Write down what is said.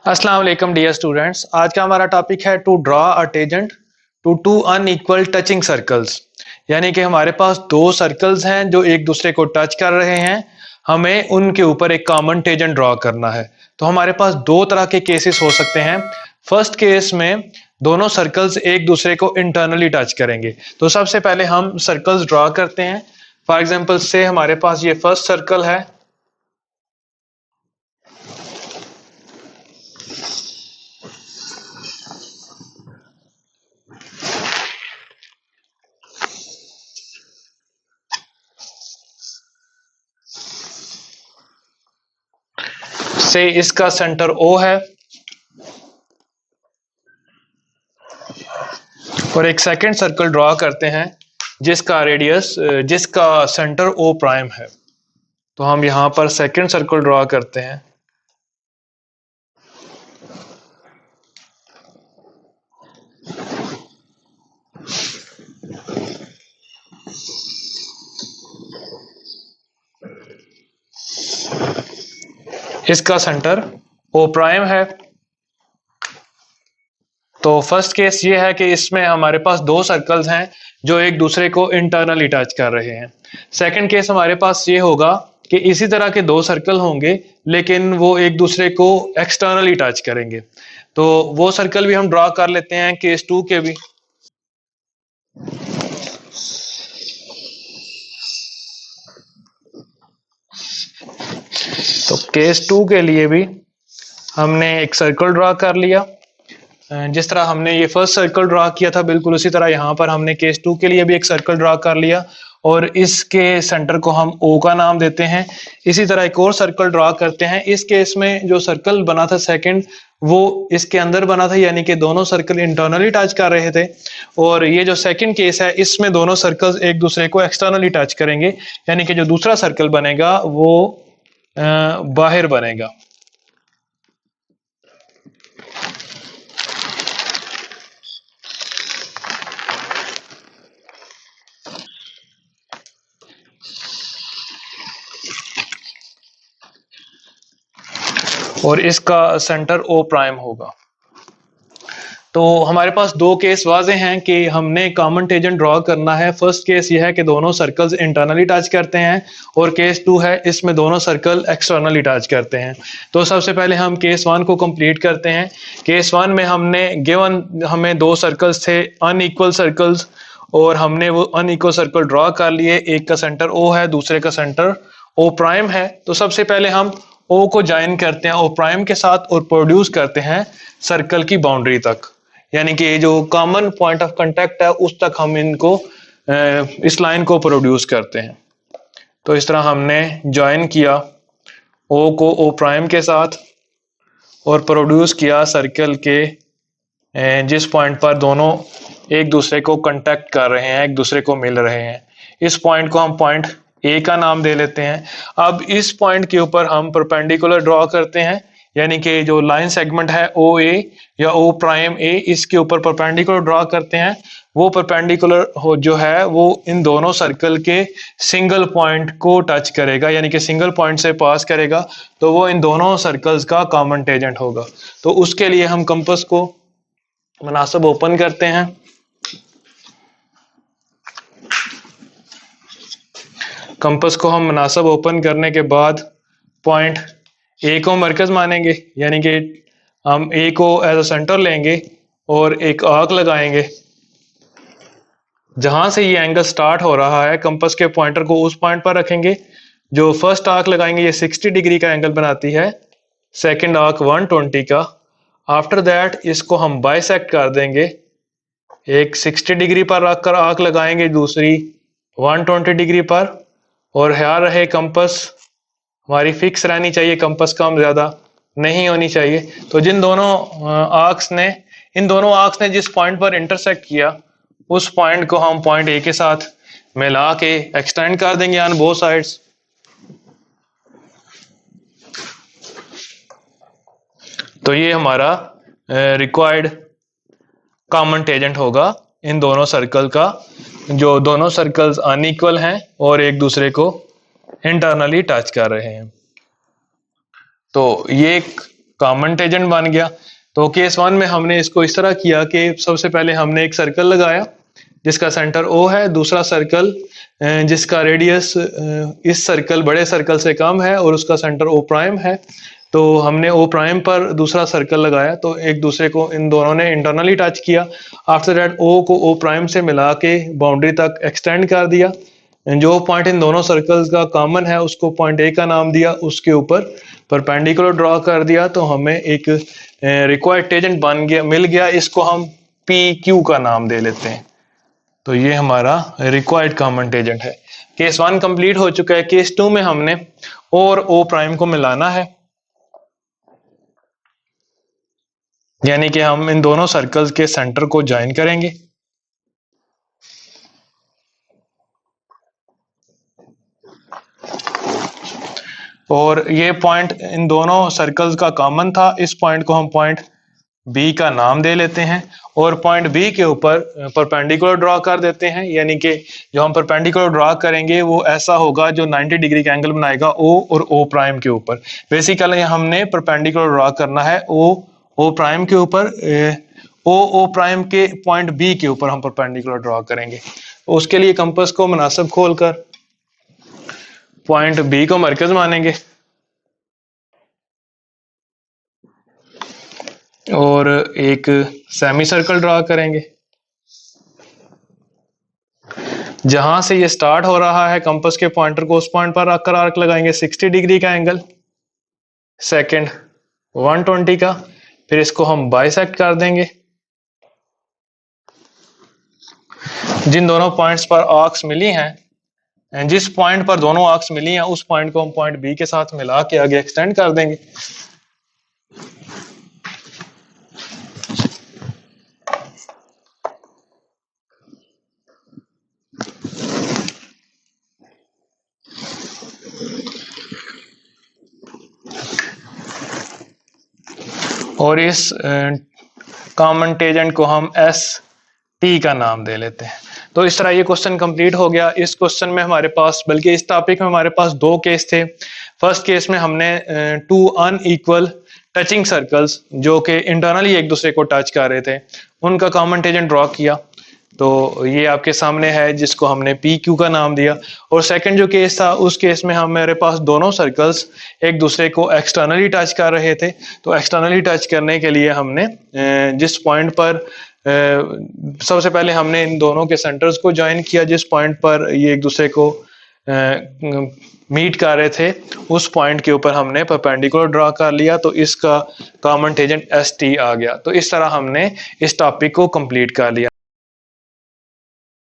अस्सलाम वालेकुम dear students. आज का हमारा टॉपिक है to draw a tangent to two unequal touching circles. यानी कि हमारे पास दो सर्कल्स हैं जो एक दूसरे को टच कर रहे हैं, हमें उनके ऊपर एक कॉमन टेंजेंट ड्रॉ करना है। तो हमारे पास दो तरह के केसेस हो सकते हैं। फर्स्ट केस में दोनों सर्कल्स एक दूसरे को इंटरनली टच करेंगे। तो सबसे पहले हम सर्कल्स ड्रॉ करते हैं। फॉर एग्जाम्पल से हमारे पास ये फर्स्ट सर्कल है, से इसका सेंटर O है और एक सेकंड सर्कल ड्रॉ करते हैं जिसका सेंटर O प्राइम है। तो हम यहां पर सेकंड सर्कल ड्रॉ करते हैं। इसका सेंटर O प्राइम है। तो फर्स्ट केस ये है कि इसमें हमारे पास दो सर्कल्स हैं जो एक दूसरे को इंटरनली टच कर रहे हैं। सेकंड केस हमारे पास ये होगा कि इसी तरह के दो सर्कल होंगे लेकिन वो एक दूसरे को एक्सटर्नली टच करेंगे। तो वो सर्कल भी हम ड्रॉ कर लेते हैं केस 2 के भी। तो केस 2 के लिए भी हमने एक सर्कल ड्रॉ कर लिया। जिस तरह हमने ये फर्स्ट सर्कल ड्रॉ किया था बिल्कुल उसी तरह यहाँ पर हमने केस 2 के लिए भी एक सर्कल ड्रॉ कर लिया और इसके सेंटर को हम O का नाम देते हैं। इसी तरह एक और सर्कल ड्रॉ करते हैं। इस केस में जो सर्कल बना था सेकंड, वो इसके अंदर बना था, यानी कि दोनों सर्कल इंटरनली टच कर रहे थे। और ये जो सेकंड केस है इसमें दोनों सर्कल्स एक दूसरे को एक्सटर्नली टच करेंगे, यानी कि जो दूसरा सर्कल बनेगा वो बाहर बनेगा। और इसका सेंटर O प्राइम होगा। तो हमारे पास दो केस वाजे हैं कि हमने कॉमन टेंजेंट ड्रॉ करना है। फर्स्ट केस ये है कि दोनों सर्कल्स इंटरनली टच करते हैं और केस 2 है इसमें दोनों सर्कल एक्सटर्नली टच करते हैं। तो सबसे पहले हम केस 1 को कंप्लीट करते हैं। केस 1 में हमें दो सर्कल्स थे अनइक्वल सर्कल्स और हमने वो अनइक्वल सर्कल ड्रॉ कर लिए। एक का सेंटर O है, दूसरे का सेंटर O प्राइम है। तो सबसे पहले हम O को ज्वाइन करते हैं O प्राइम के साथ और प्रोड्यूस करते हैं सर्कल की बाउंड्री तक, यानी कि जो कॉमन पॉइंट ऑफ कांटेक्ट है उस तक हम इनको इस लाइन को प्रोड्यूस करते हैं। तो इस तरह हमने ज्वाइन किया O को O प्राइम के साथ और प्रोड्यूस किया सर्कल के जिस पॉइंट पर दोनों एक दूसरे को कांटेक्ट कर रहे हैं, एक दूसरे को मिल रहे हैं। इस पॉइंट को हम पॉइंट A का नाम दे लेते हैं। अब इस पॉइंट के ऊपर हम परपेंडिकुलर ड्रॉ करते हैं, यानी कि जो लाइन सेगमेंट है OA या O प्राइम A, इसके ऊपर परपेंडिकुलर ड्रॉ करते हैं। वो परपेंडिकुलर जो है वो इन दोनों सर्कल के सिंगल पॉइंट को टच करेगा, यानी कि सिंगल पॉइंट से पास करेगा। तो वो इन दोनों सर्कल्स का कॉमन टेंजेंट होगा। तो उसके लिए हम कंपास को मुनासिब ओपन करते हैं। कंपास को हम मुनासिब ओपन करने के बाद पॉइंट A को मरकज मानेंगे, यानी कि हम A को एज अ सेंटर लेंगे और एक आर्क लगाएंगे। जहां से ये एंगल स्टार्ट हो रहा है कंपास के पॉइंटर को उस पॉइंट पर रखेंगे। जो फर्स्ट आर्क लगाएंगे ये 60 डिग्री का एंगल बनाती है, सेकंड आर्क 120 का। आफ्टर दैट इसको हम बाइसेक्ट कर देंगे। एक 60 डिग्री पर रखकर आर्क लगाएंगे, दूसरी 120 डिग्री पर। और ख्याल रहे कंपास हमारी फिक्स रहनी चाहिए, कंपास कम ज्यादा नहीं होनी चाहिए। तो इन दोनों आर्क्स ने जिस पॉइंट पर इंटरसेक्ट किया उस पॉइंट को हम पॉइंट A के साथ मिला के एक्सटेंड कर देंगे ऑन बोथ साइड्स। तो ये हमारा रिक्वायर्ड कॉमन टेंजेंट होगा इन दोनों सर्कल का, जो दोनों सर्कल्स अनइक्वल हैं और एक दूसरे को इंटरनली टच कर रहे हैं। तो ये कॉमन टेंजेंट बन गया। तो केस 1 में हमने इसको इस तरह किया कि सबसे पहले हमने एक सर्कल लगाया जिसका सेंटर O है, दूसरा सर्कल जिसका रेडियस इस सर्कल बड़े सर्कल से कम है और उसका सेंटर O प्राइम है। तो हमने O प्राइम पर दूसरा सर्कल लगाया, तो एक दूसरे को इन दोनों ने इंटरनली टच किया। आफ्टर दैट O को O प्राइम से मिला के बाउंड्री तक एक्सटेंड कर दिया। जो पॉइंट इन दोनों सर्कल्स का कॉमन है उसको पॉइंट A का नाम दिया, उसके ऊपर परपेंडिकुलर ड्रॉ कर दिया, तो हमें एक रिक्वायर्ड टेंजेंट बन गया, मिल गया। इसको हम PQ का नाम दे लेते हैं। तो ये हमारा रिक्वायर्ड कॉमन टेंजेंट है। केस 1 कंप्लीट हो चुका है। केस 2 में हमने O और O प्राइम को मिलाना है, यानी कि हम इन दोनों सर्कल्स के सेंटर को ज्वाइन करेंगे। और ये पॉइंट इन दोनों सर्कल्स का कॉमन था, इस पॉइंट को हम पॉइंट B का नाम दे लेते हैं और पॉइंट B के ऊपर परपेंडिकुलर ड्रॉ कर देते हैं, यानी कि जो हम परपेंडिकुलर ड्रॉ करेंगे वो ऐसा होगा जो 90 डिग्री का एंगल बनाएगा O और O प्राइम के ऊपर। बेसिकली हमने परपेंडिकुलर ड्रॉ करना है O प्राइम के ऊपर, O प्राइम के पॉइंट B के ऊपर हम परपेंडिकुलर ड्रॉ करेंगे। उसके लिए कंपास को मुनासिब खोलकर पॉइंट B को मरकज मानेंगे और एक सेमी सर्कल ड्रॉ करेंगे। जहां से ये स्टार्ट हो रहा है कंपास के पॉइंटर को उस पॉइंट पर रखकर आर्क लगाएंगे 60 डिग्री का एंगल, सेकंड 120 का, फिर इसको हम बाइसेक्ट कर देंगे। जिन दोनों पॉइंट्स पर आर्क्स मिली हैं, जिस पॉइंट पर दोनों आर्क्स मिली हैं उस पॉइंट को हम पॉइंट B के साथ मिला के आगे एक्सटेंड कर देंगे। और इस कॉमन टेंजेंट को हम ST का नाम दे लेते हैं। तो इस तरह ये क्वेश्चन कंप्लीट हो गया। इस क्वेश्चन में हमारे पास, बल्कि इस टॉपिक में हमारे पास 2 केस थे। फर्स्ट केस में हमने 2 अनइक्वल टचिंग सर्कल्स जो कि इंटरनली एक दूसरे को टच कर रहे थे उनका कॉमन टेंजेंट ड्रॉ किया। तो ये आपके सामने है जिसको हमने PQ का नाम दिया। और सेकंड जो केस था उस केस में हमारे पास दोनों सर्कल्स एक दूसरे को एक्सटर्नली टच कर रहे थे। तो एक्सटर्नली टच करने के लिए हमने जिस पॉइंट पर सबसे पहले हमने इन दोनों के सेंटर्स को ज्वाइन किया, जिस पॉइंट पर ये एक दूसरे को मीट कर रहे थे उस पॉइंट के ऊपर हमने परपेंडिकुलर ड्रॉ कर लिया, तो इसका कॉमन टेंजेंट ST आ गया। तो इस तरह हमने इस टॉपिक को कंप्लीट कर लिया।